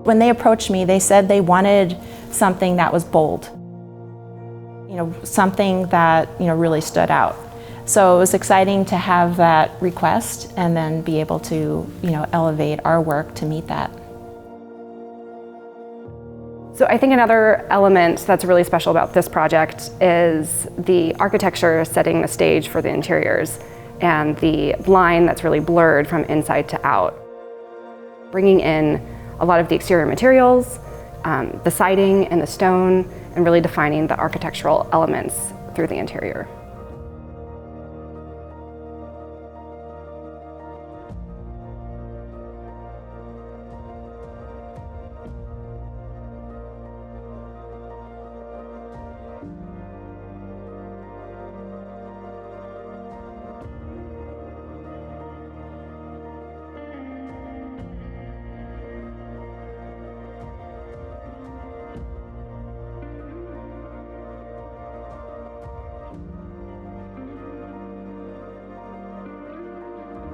When they approached me, they said they wanted something that was bold, something that really stood out. So it was exciting to have that request and then be able to elevate our work to meet that. So I think another element that's really special about this project is the architecture setting the stage for the interiors and the line that's really blurred from inside to out. Bringing in a lot of the exterior materials, the siding and the stone, and really defining the architectural elements through the interior.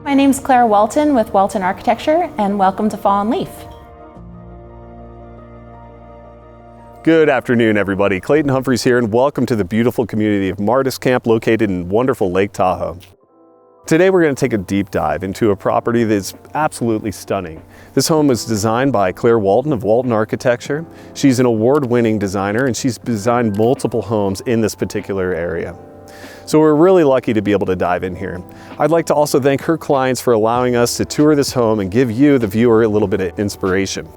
My name's Clare Walton with Walton Architecture, and welcome to Fall and Leaf. Good afternoon, everybody. Clayton Humphreys here, and welcome to the beautiful community of Martis Camp located in wonderful Lake Tahoe. Today we're going to take a deep dive into a property that's absolutely stunning. This home was designed by Clare Walton of Walton Architecture. She's an award-winning designer, and she's designed multiple homes in this particular area. So we're really lucky to be able to dive in here. I'd like to also thank her clients for allowing us to tour this home and give you, the viewer, a little bit of inspiration.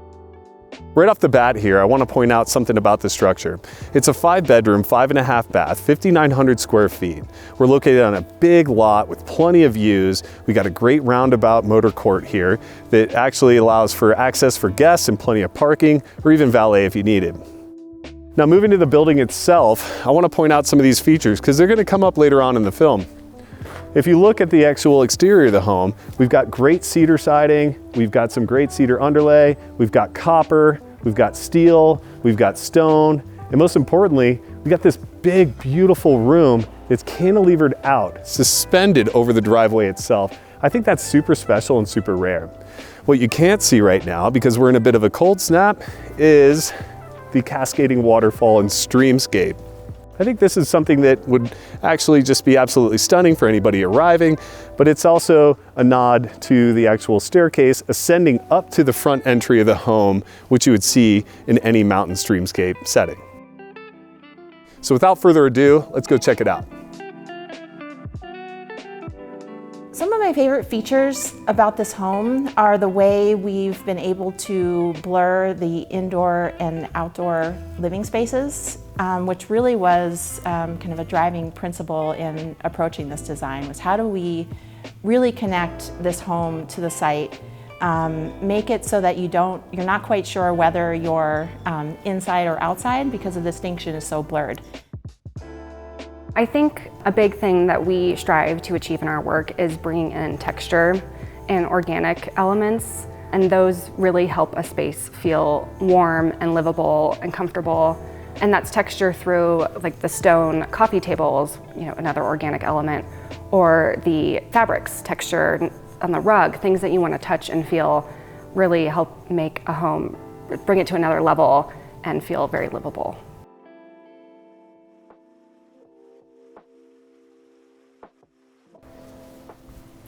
Right off the bat here, I want to point out something about the structure. It's a 5-bedroom, 5.5 bath, 5,900 square feet. We're located on a big lot with plenty of views. We got a great roundabout motor court here that actually allows for access for guests and plenty of parking, or even valet if you need it. Now, moving to the building itself, I want to point out some of these features because they're going to come up later on in the film. If you look at the actual exterior of the home, we've got great cedar siding, we've got some great cedar underlay, we've got copper, we've got steel, we've got stone, and most importantly, we've got this big, beautiful room that's cantilevered out, suspended over the driveway itself. I think that's super special and super rare. What you can't see right now, because we're in a bit of a cold snap, is the cascading waterfall and streamscape. I think this is something that would actually just be absolutely stunning for anybody arriving, but it's also a nod to the actual staircase ascending up to the front entry of the home, which you would see in any mountain streamscape setting. So without further ado, let's go check it out. Some of my favorite features about this home are the way we've been able to blur the indoor and outdoor living spaces, which really was kind of a driving principle in approaching this design, was how do we really connect this home to the site, make it so that you're not quite sure whether you're inside or outside because the distinction is so blurred. I think a big thing that we strive to achieve in our work is bringing in texture and organic elements, and those really help a space feel warm and livable and comfortable. And that's texture through like the stone coffee tables, another organic element, or the fabrics texture on the rug, things that you want to touch and feel really help make a home, bring it to another level and feel very livable.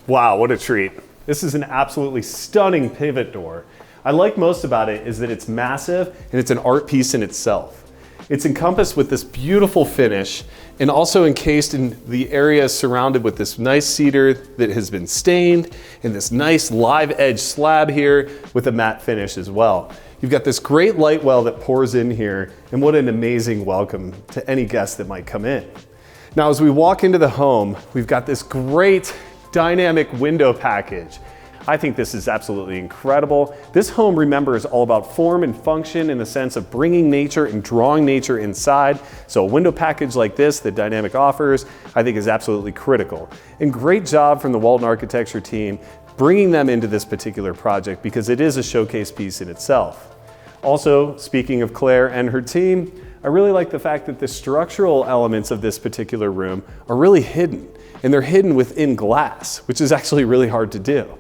Wow, what a treat. This is an absolutely stunning pivot door. I like most about it is that it's massive and it's an art piece in itself. It's encompassed with this beautiful finish and also encased in the area surrounded with this nice cedar that has been stained and this nice live edge slab here with a matte finish as well. You've got this great light well that pours in here, and what an amazing welcome to any guest that might come in. Now, as we walk into the home, we've got this great dynamic window package. I think this is absolutely incredible. This home, remember, is all about form and function in the sense of bringing nature and drawing nature inside. So a window package like this that Dynamic offers, I think is absolutely critical. And great job from the Walton Architecture team bringing them into this particular project because it is a showcase piece in itself. Also, speaking of Claire and her team, I really like the fact that the structural elements of this particular room are really hidden, and they're hidden within glass, which is actually really hard to do.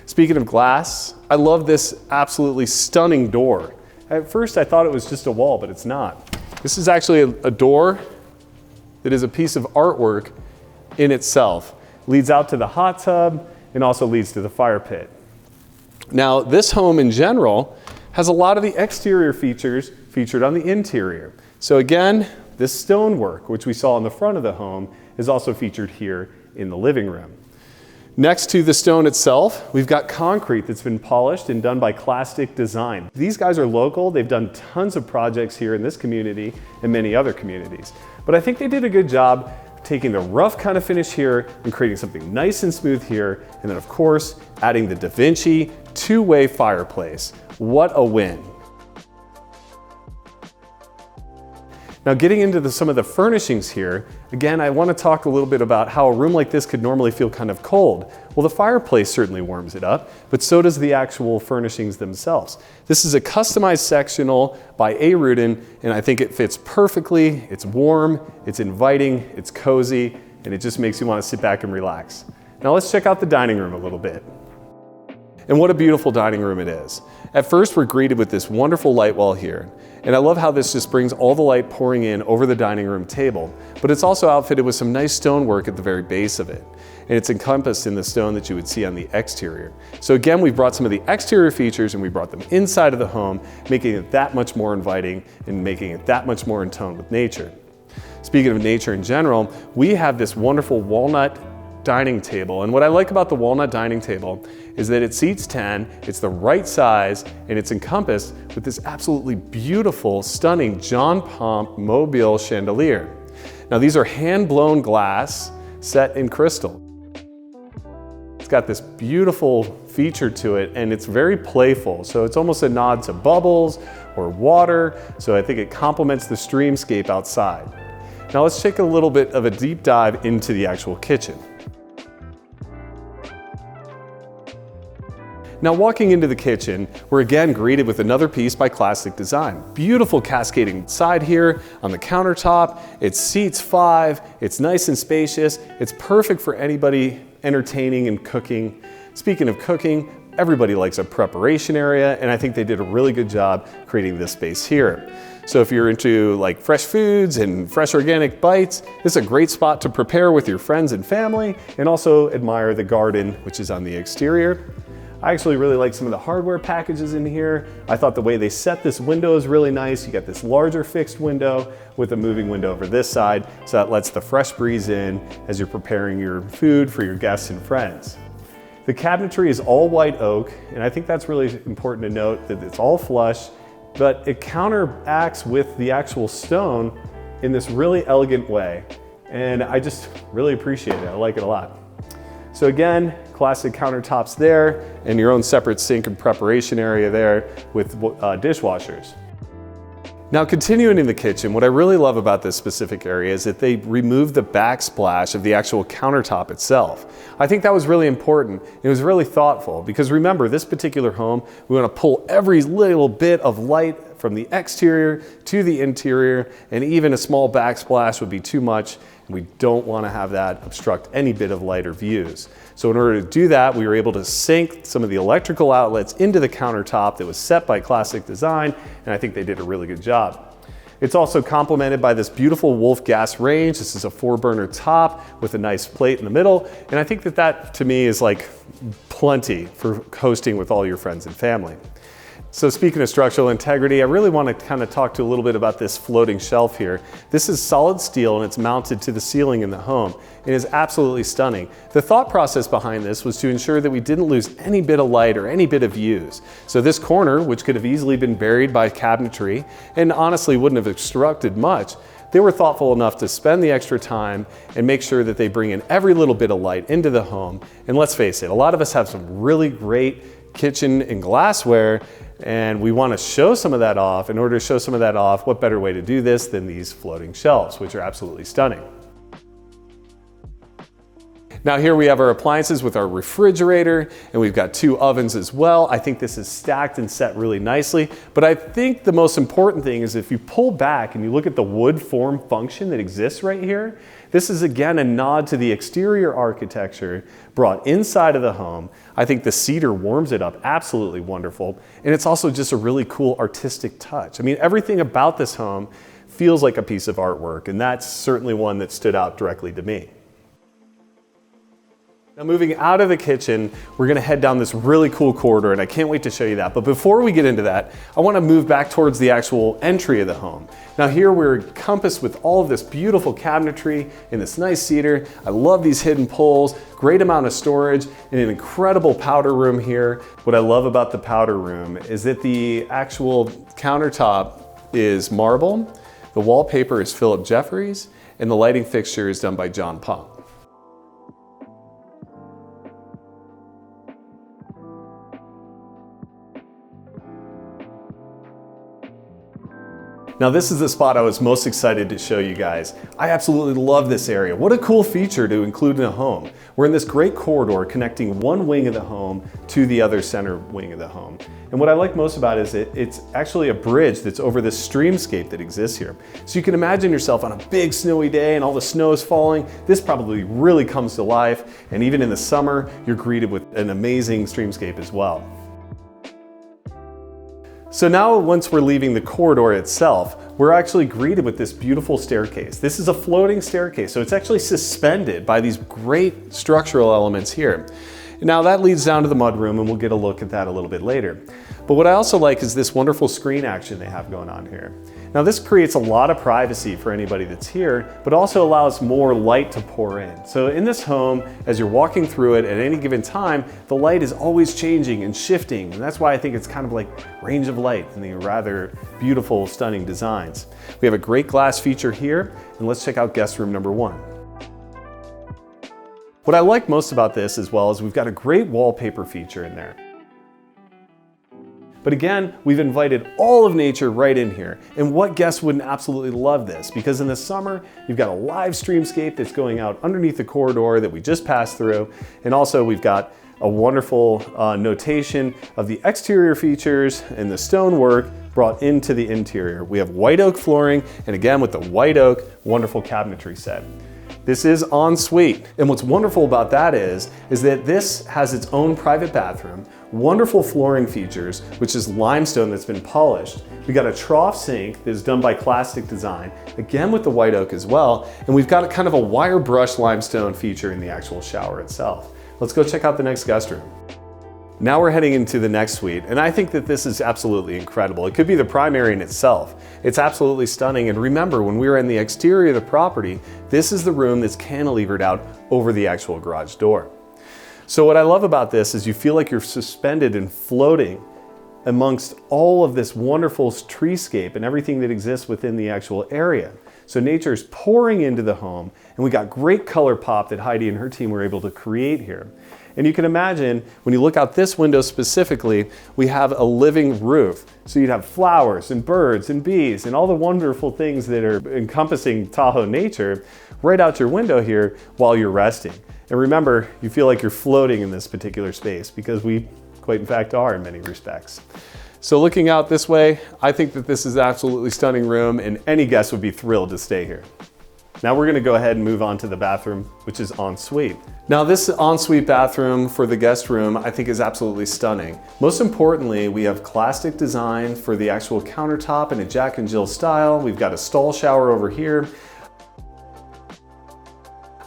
Speaking of glass, I love this absolutely stunning door. At first I thought it was just a wall, but it's not. This is actually a door that is a piece of artwork in itself. Leads out to the hot tub and also leads to the fire pit. Now, this home in general has a lot of the exterior features featured on the interior. So again, this stonework, which we saw in the front of the home, is also featured here in the living room. Next to the stone itself, we've got concrete that's been polished and done by Classic Design. These guys are local. They've done tons of projects here in this community and many other communities. But I think they did a good job taking the rough kind of finish here and creating something nice and smooth here. And then of course, adding the Da Vinci two-way fireplace. What a win. Now getting into some of the furnishings here, again, I want to talk a little bit about how a room like this could normally feel kind of cold. Well, the fireplace certainly warms it up, but so does the actual furnishings themselves. This is a customized sectional by A. Rudin, and I think it fits perfectly. It's warm, it's inviting, it's cozy, and it just makes you want to sit back and relax. Now let's check out the dining room a little bit. And what a beautiful dining room it is. At first, we're greeted with this wonderful light wall here. And I love how this just brings all the light pouring in over the dining room table, but it's also outfitted with some nice stonework at the very base of it. And it's encompassed in the stone that you would see on the exterior. So again, we've brought some of the exterior features and we brought them inside of the home, making it that much more inviting and making it that much more in tone with nature. Speaking of nature in general, we have this wonderful walnut dining table. And what I like about the walnut dining table is that it seats 10, it's the right size, and it's encompassed with this absolutely beautiful, stunning John Pomp Mobile chandelier. Now these are hand-blown glass set in crystal. It's got this beautiful feature to it, and it's very playful. So it's almost a nod to bubbles or water. So I think it complements the streamscape outside. Now let's take a little bit of a deep dive into the actual kitchen. Now walking into the kitchen, we're again greeted with another piece by Classic Design. Beautiful cascading side here on the countertop. It seats 5, it's nice and spacious. It's perfect for anybody entertaining and cooking. Speaking of cooking, everybody likes a preparation area, and I think they did a really good job creating this space here. So if you're into like fresh foods and fresh organic bites, this is a great spot to prepare with your friends and family and also admire the garden, which is on the exterior. I actually really like some of the hardware packages in here. I thought the way they set this window is really nice. You got this larger fixed window with a moving window over this side, so that lets the fresh breeze in as you're preparing your food for your guests and friends. The cabinetry is all white oak, and I think that's really important to note that it's all flush, but it counteracts with the actual stone in this really elegant way. And I just really appreciate it. I like it a lot. So again, classic countertops there and your own separate sink and preparation area there with dishwashers. Now continuing in the kitchen, what I really love about this specific area is that they removed the backsplash of the actual countertop itself. I think that was really important. It was really thoughtful because remember, this particular home, we want to pull every little bit of light from the exterior to the interior, and even a small backsplash would be too much. We don't want to have that obstruct any bit of light or views. So in order to do that, we were able to sink some of the electrical outlets into the countertop that was set by Classic Design, and I think they did a really good job. It's also complemented by this beautiful Wolf gas range. This is a 4-burner top with a nice plate in the middle, and I think that to me is like plenty for hosting with all your friends and family. So speaking of structural integrity, I really want to kind of talk to a little bit about this floating shelf here. This is solid steel and it's mounted to the ceiling in the home. It is absolutely stunning. The thought process behind this was to ensure that we didn't lose any bit of light or any bit of views. So this corner, which could have easily been buried by cabinetry and honestly wouldn't have obstructed much, they were thoughtful enough to spend the extra time and make sure that they bring in every little bit of light into the home. And let's face it, a lot of us have some really great kitchen and glassware, and we want to show some of that off. In order to show some of that off, what better way to do this than these floating shelves, which are absolutely stunning. Now here we have our appliances with our refrigerator, and we've got 2 ovens as well. I think this is stacked and set really nicely, but I think the most important thing is if you pull back and you look at the wood form function that exists right here, this is again a nod to the exterior architecture brought inside of the home. I think the cedar warms it up absolutely wonderful, and it's also just a really cool artistic touch. I mean, everything about this home feels like a piece of artwork, and that's certainly one that stood out directly to me. Now moving out of the kitchen, we're gonna head down this really cool corridor, and I can't wait to show you that. But before we get into that, I wanna move back towards the actual entry of the home. Now here we're encompassed with all of this beautiful cabinetry and this nice cedar. I love these hidden pulls, great amount of storage, and an incredible powder room here. What I love about the powder room is that the actual countertop is marble, the wallpaper is Philip Jeffries, and the lighting fixture is done by John Punk. Now this is the spot I was most excited to show you guys. I absolutely love this area. What a cool feature to include in a home. We're in this great corridor connecting one wing of the home to the other center wing of the home. And what I like most about it is it's actually a bridge that's over this streamscape that exists here. So you can imagine yourself on a big snowy day and all the snow is falling. This probably really comes to life. And even in the summer, you're greeted with an amazing streamscape as well. So now once we're leaving the corridor itself, we're actually greeted with this beautiful staircase. This is a floating staircase, so it's actually suspended by these great structural elements here. Now that leads down to the mudroom, and we'll get a look at that a little bit later. But what I also like is this wonderful screen action they have going on here. Now this creates a lot of privacy for anybody that's here, but also allows more light to pour in. So in this home, as you're walking through it at any given time, the light is always changing and shifting. And that's why I think it's kind of like range of light in the rather beautiful, stunning designs. We have a great glass feature here, and let's check out guest room number 1. What I like most about this as well is we've got a great wallpaper feature in there. But again, we've invited all of nature right in here. And what guest wouldn't absolutely love this? Because in the summer, you've got a live streamscape that's going out underneath the corridor that we just passed through. And also we've got a wonderful notation of the exterior features and the stonework brought into the interior. We have white oak flooring, and again with the white oak, wonderful cabinetry set. This is en suite, and what's wonderful about that is that this has its own private bathroom, wonderful flooring features, which is limestone that's been polished. We got a trough sink that is done by Classic Design, again with the white oak as well, and we've got a kind of a wire brush limestone feature in the actual shower itself. Let's go check out the next guest room. Now we're heading into the next suite, and I think that this is absolutely incredible. It could be the primary in itself. It's absolutely stunning, and remember, when we were in the exterior of the property, this is the room that's cantilevered out over the actual garage door. So what I love about this is you feel like you're suspended and floating amongst all of this wonderful treescape and everything that exists within the actual area. So nature is pouring into the home, and we got great color pop that Heidi and her team were able to create here. And you can imagine, when you look out this window specifically, we have a living roof. So you'd have flowers and birds and bees and all the wonderful things that are encompassing Tahoe nature right out your window here while you're resting. And remember, you feel like you're floating in this particular space because we quite in fact are in many respects. So looking out this way, I think that this is an absolutely stunning room, and any guest would be thrilled to stay here. Now we're gonna go ahead and move on to the bathroom, which is en suite. Now this ensuite bathroom for the guest room, I think is absolutely stunning. Most importantly, we have Classic Design for the actual countertop in a Jack and Jill style. We've got a stall shower over here.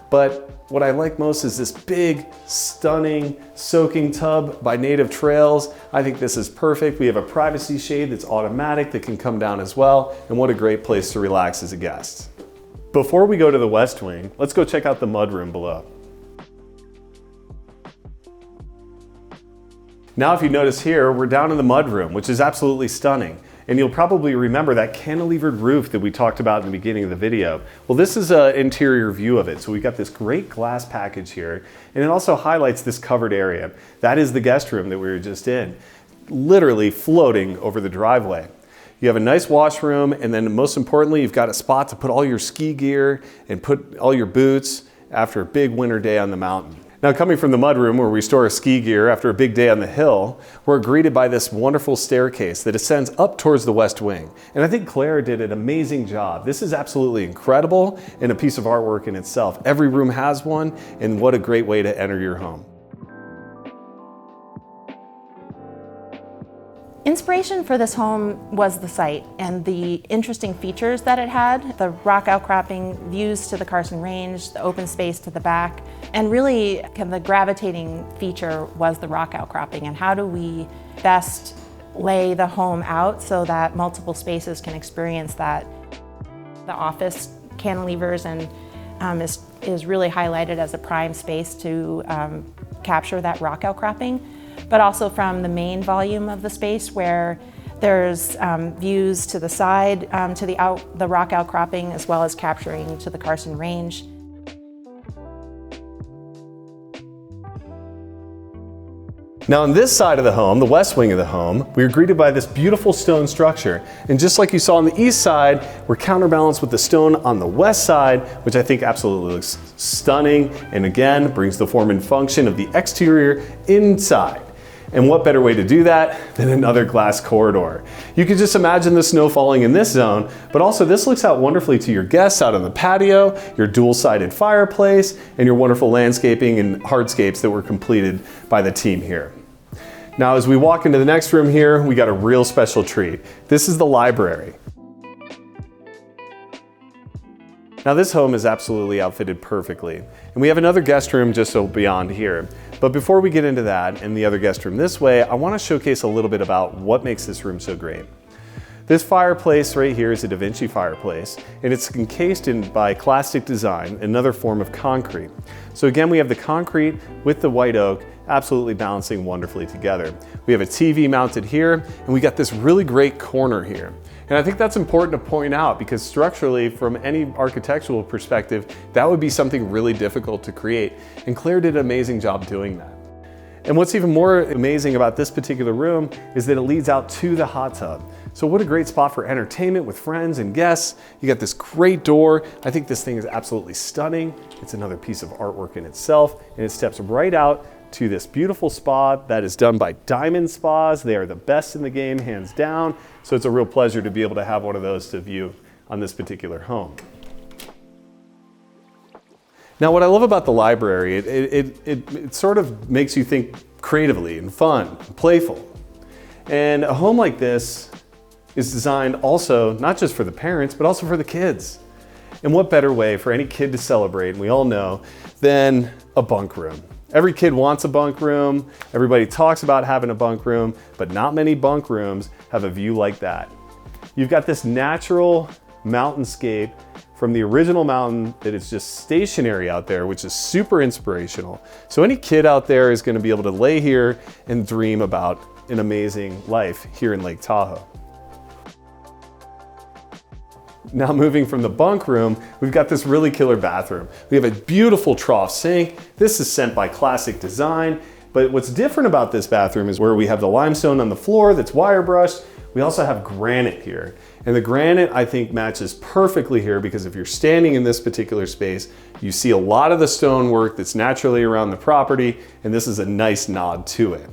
But what I like most is this big, stunning, soaking tub by Native Trails. I think this is perfect. We have a privacy shade that's automatic that can come down as well. And what a great place to relax as a guest. Before we go to the west wing, let's go check out the mudroom below. Now if you notice here, we're down in the mudroom, which is absolutely stunning. And you'll probably remember that cantilevered roof that we talked about in the beginning of the video. Well, this is an interior view of it. So we've got this great glass package here, and it also highlights this covered area. That is the guest room that we were just in, literally floating over the driveway. You have a nice washroom, and then most importantly, you've got a spot to put all your ski gear and put all your boots after a big winter day on the mountain. Now, coming from the Mudroom, where we store our ski gear after a big day on the hill, we're greeted by this wonderful staircase that ascends up towards the west wing. And I think Claire did an amazing job. This is absolutely incredible and a piece of artwork in itself. Every room has one, and what a great way to enter your home. Inspiration for this home was the site and the interesting features that it had, the rock outcropping, views to the Carson Range, the open space to the back, and really the gravitating feature was the rock outcropping and how do we best lay the home out so that multiple spaces can experience that. The office cantilevers and is really highlighted as a prime space to capture that rock outcropping, but also from the main volume of the space where there's views to the side, to the rock outcropping, as well as capturing to the Carson Range. Now on this side of the home, the west wing of the home, we are greeted by this beautiful stone structure. And just like you saw on the east side, we're counterbalanced with the stone on the west side, which I think absolutely looks stunning, and again, brings the form and function of the exterior inside. And what better way to do that than another glass corridor? You can just imagine the snow falling in this zone, but also this looks out wonderfully to your guests out on the patio, your dual-sided fireplace, and your wonderful landscaping and hardscapes that were completed by the team here. Now, as we walk into the next room here, we got a real special treat. This is the library. Now this home is absolutely outfitted perfectly. And we have another guest room just so beyond here. But before we get into that and the other guest room this way, I want to showcase a little bit about what makes this room so great. This fireplace right here is a Da Vinci fireplace, and it's encased by classic design, another form of concrete. So again, we have the concrete with the white oak absolutely balancing wonderfully together. We have a TV mounted here, and we got this really great corner here. And I think that's important to point out because structurally, from any architectural perspective, that would be something really difficult to create. And Claire did an amazing job doing that. And what's even more amazing about this particular room is that it leads out to the hot tub. So what a great spot for entertainment with friends and guests. You got this great door. I think this thing is absolutely stunning. It's another piece of artwork in itself, and it steps right out to this beautiful spa that is done by Diamond Spas. They are the best in the game, hands down. So it's a real pleasure to be able to have one of those to view on this particular home. Now, what I love about the library, it sort of makes you think creatively and fun, and playful. And a home like this is designed also not just for the parents, but also for the kids. And what better way for any kid to celebrate, and we all know, than a bunk room. Every kid wants a bunk room. Everybody talks about having a bunk room, but not many bunk rooms have a view like that. You've got this natural mountainscape from the original mountain that is just stationary out there, which is super inspirational. So any kid out there is going to be able to lay here and dream about an amazing life here in Lake Tahoe. Now moving from the bunk room, we've got this really killer bathroom. We have a beautiful trough sink. This is sent by classic design, but what's different about this bathroom is where we have the limestone on the floor that's wire brushed. We also have granite here. And the granite, I think, matches perfectly here because if you're standing in this particular space, you see a lot of the stonework that's naturally around the property, and this is a nice nod to it.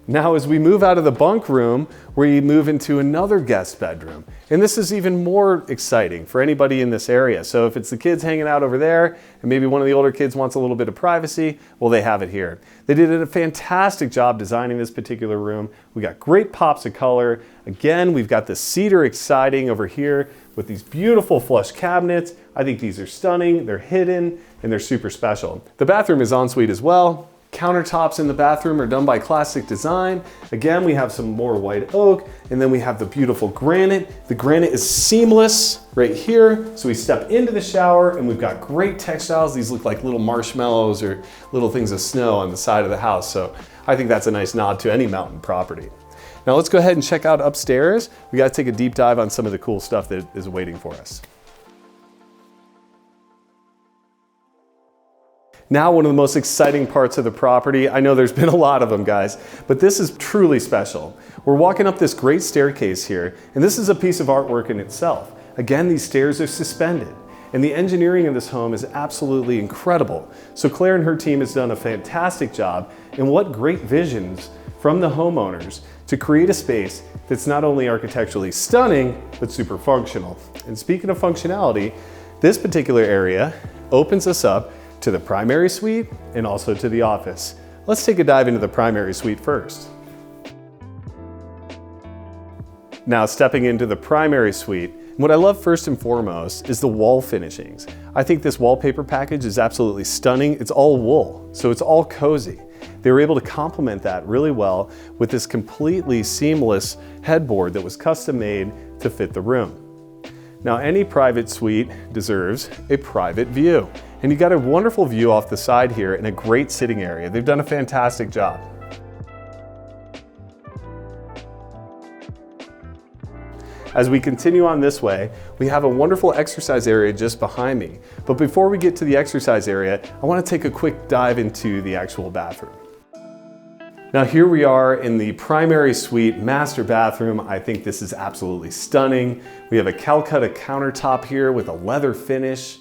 Now, as we move out of the bunk room, we move into another guest bedroom. And this is even more exciting for anybody in this area. So if it's the kids hanging out over there, and maybe one of the older kids wants a little bit of privacy, well, they have it here. They did a fantastic job designing this particular room. We got great pops of color. Again, we've got the cedar exciting over here with these beautiful flush cabinets. I think these are stunning, they're hidden, and they're super special. The bathroom is ensuite as well. Countertops in the bathroom are done by classic design. Again, we have some more white oak, and then we have the beautiful granite. The granite is seamless right here. So we step into the shower and we've got great textiles. These look like little marshmallows or little things of snow on the side of the house. So I think that's a nice nod to any mountain property. Now let's go ahead and check out upstairs. We got to take a deep dive on some of the cool stuff that is waiting for us. Now, one of the most exciting parts of the property. I know there's been a lot of them, guys, but this is truly special. We're walking up this great staircase here, and this is a piece of artwork in itself. Again, these stairs are suspended. And the engineering of this home is absolutely incredible. So Claire and her team has done a fantastic job, and what great visions from the homeowners to create a space that's not only architecturally stunning, but super functional. And speaking of functionality, this particular area opens us up to the primary suite and also to the office. Let's take a dive into the primary suite first. Now, stepping into the primary suite, what I love first and foremost is the wall finishings. I think this wallpaper package is absolutely stunning. It's all wool, so it's all cozy. They were able to complement that really well with this completely seamless headboard that was custom made to fit the room. Now, any private suite deserves a private view. And you got a wonderful view off the side here and a great sitting area. They've done a fantastic job. As we continue on this way, we have a wonderful exercise area just behind me. But before we get to the exercise area, I want to take a quick dive into the actual bathroom. Now here we are in the primary suite master bathroom. I think this is absolutely stunning. We have a Calcutta countertop here with a leather finish.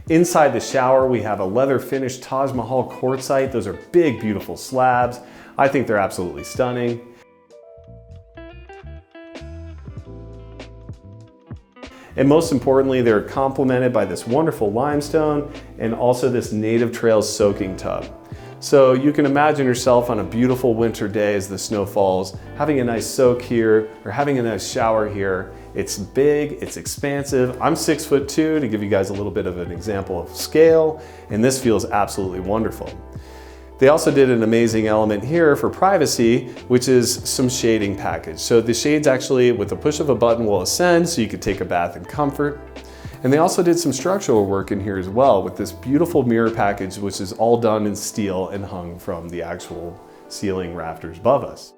Inside the shower, we have a leather finished Taj Mahal quartzite. Those are big, beautiful slabs. I think they're absolutely stunning. And most importantly, they're complemented by this wonderful limestone and also this Native Trails soaking tub. So you can imagine yourself on a beautiful winter day as the snow falls, having a nice soak here or having a nice shower here. It's big, it's expansive. I'm 6'2" to give you guys a little bit of an example of scale, and this feels absolutely wonderful. They also did an amazing element here for privacy, which is some shading package. So the shades actually, with the push of a button, will ascend so you could take a bath in comfort. And they also did some structural work in here as well with this beautiful mirror package, which is all done in steel and hung from the actual ceiling rafters above us.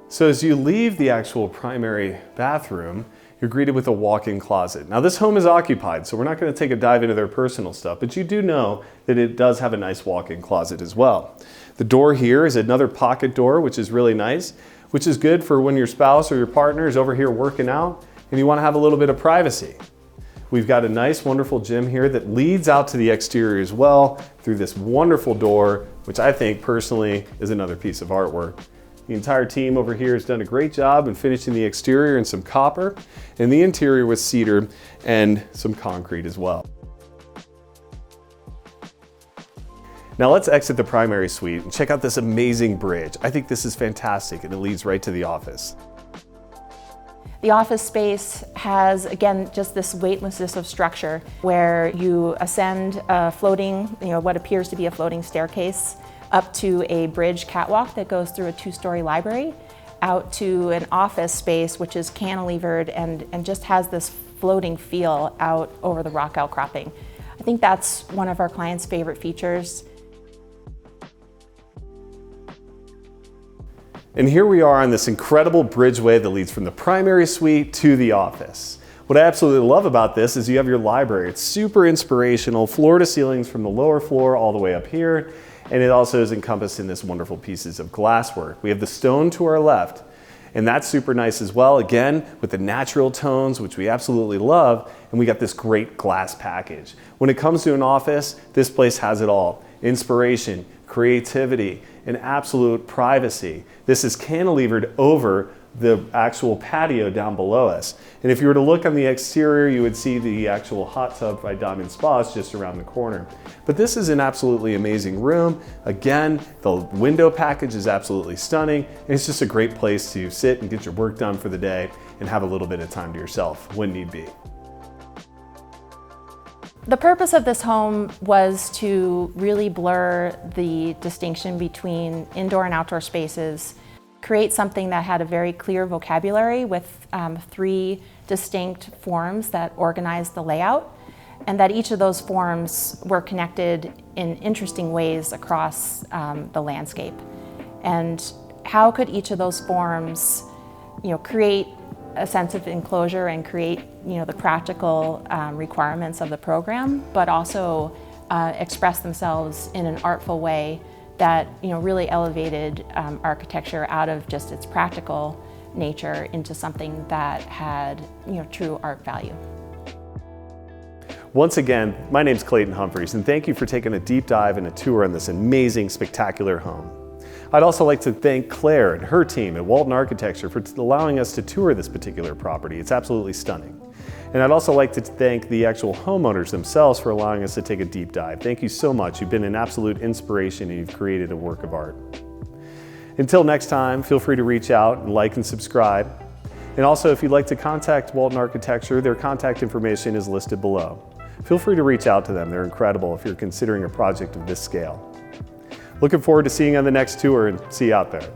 So as you leave the actual primary bathroom, you're greeted with a walk-in closet. Now this home is occupied, so we're not going to take a dive into their personal stuff, but you do know that it does have a nice walk-in closet as well. The door here is another pocket door, which is really nice, which is good for when your spouse or your partner is over here working out and you want to have a little bit of privacy. We've got a nice, wonderful gym here that leads out to the exterior as well through this wonderful door, which I think personally is another piece of artwork. The entire team over here has done a great job in finishing the exterior in some copper and the interior with cedar and some concrete as well. Now let's exit the primary suite and check out this amazing bridge. I think this is fantastic and it leads right to the office. The office space has, again, just this weightlessness of structure where you ascend a floating, what appears to be a floating staircase up to a bridge catwalk that goes through a 2-story library, out to an office space which is cantilevered and just has this floating feel out over the rock outcropping. I think that's one of our clients' favorite features. And here we are on this incredible bridgeway that leads from the primary suite to the office. What I absolutely love about this is you have your library. It's super inspirational, floor to ceilings from the lower floor all the way up here. And it also is encompassed in this wonderful pieces of glasswork. We have the stone to our left, and that's super nice as well. Again, with the natural tones, which we absolutely love, and we got this great glass package. When it comes to an office, this place has it all. Inspiration, creativity, and absolute privacy. This is cantilevered over the actual patio down below us. And if you were to look on the exterior, you would see the actual hot tub by Diamond Spas just around the corner. But this is an absolutely amazing room. Again, the window package is absolutely stunning. And it's just a great place to sit and get your work done for the day and have a little bit of time to yourself when need be. The purpose of this home was to really blur the distinction between indoor and outdoor spaces, create something that had a very clear vocabulary with 3 distinct forms that organized the layout, and that each of those forms were connected in interesting ways across the landscape. And how could each of those forms, create a sense of enclosure and create, the practical requirements of the program, but also express themselves in an artful way that really elevated architecture out of just its practical nature into something that had, true art value. Once again, my name's Clayton Humphreys, and thank you for taking a deep dive and a tour on this amazing, spectacular home. I'd also like to thank Claire and her team at Walton Architecture for allowing us to tour this particular property. It's absolutely stunning. And I'd also like to thank the actual homeowners themselves for allowing us to take a deep dive. Thank you so much. You've been an absolute inspiration and you've created a work of art. Until next time, feel free to reach out and like and subscribe. And also, if you'd like to contact Walton Architecture, their contact information is listed below. Feel free to reach out to them. They're incredible if you're considering a project of this scale. Looking forward to seeing you on the next tour, and see you out there.